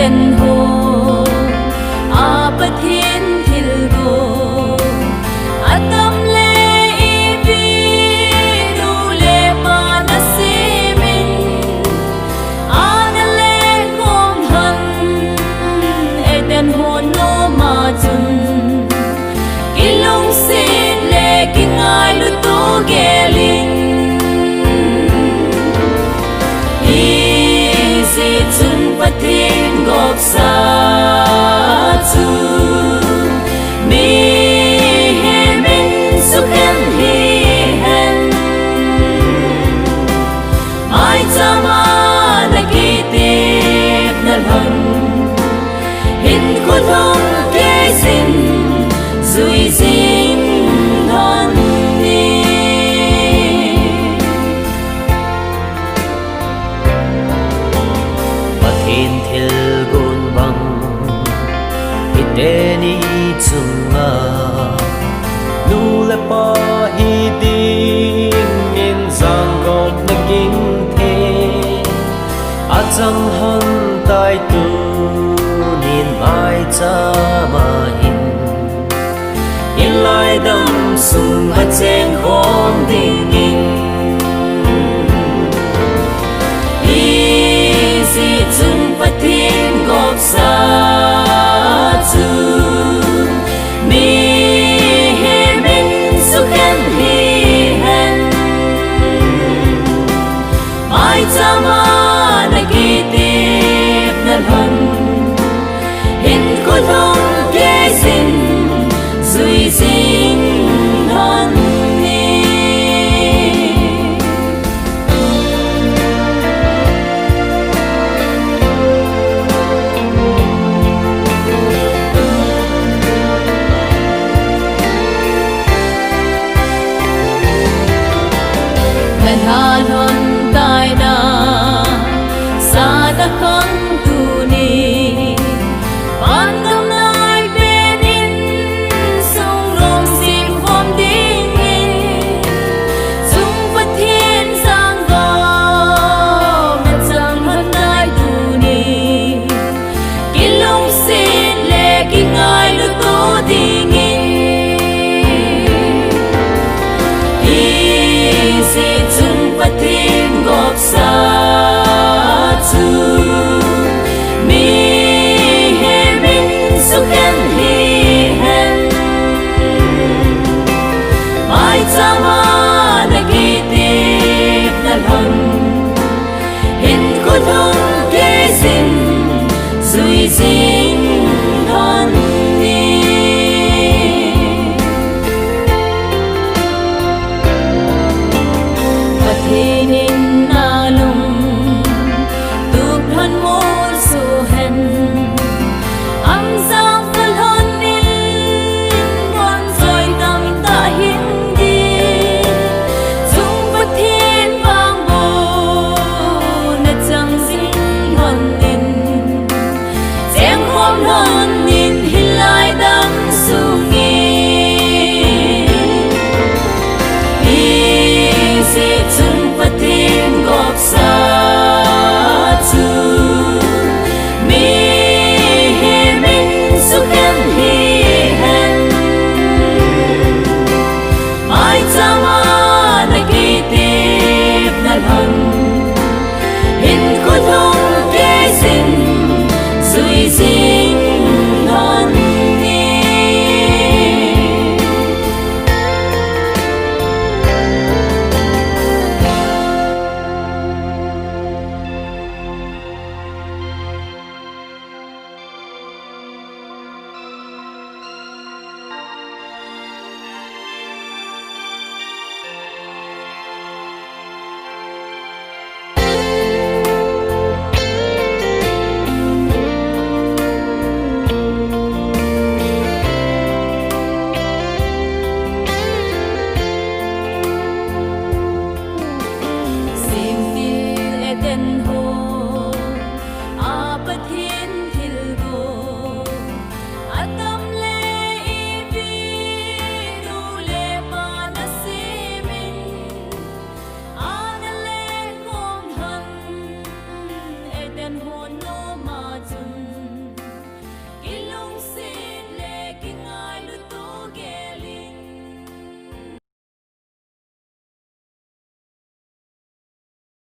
den ho apa thiên thil go atam le ivi nu le pa na simin ana le kom han eden ho no ma chun ilong sin le kingai lu to geling patin gok sa chu mi hemin sukan hi hen mai chama na kitip na lon hin ko thong ke sin zui zing non ni thiên thil gun bang iteni chunga nu le pa hi ding in zang gok na king the achang han tai tu nin mai cha ma hin in lai dam sum ha cheng khom ding in patin gok sa chu mi hemin sukan hi hen mai chama na kitip na lon hin ko thong ke sin zui zing non hon tai na sa da con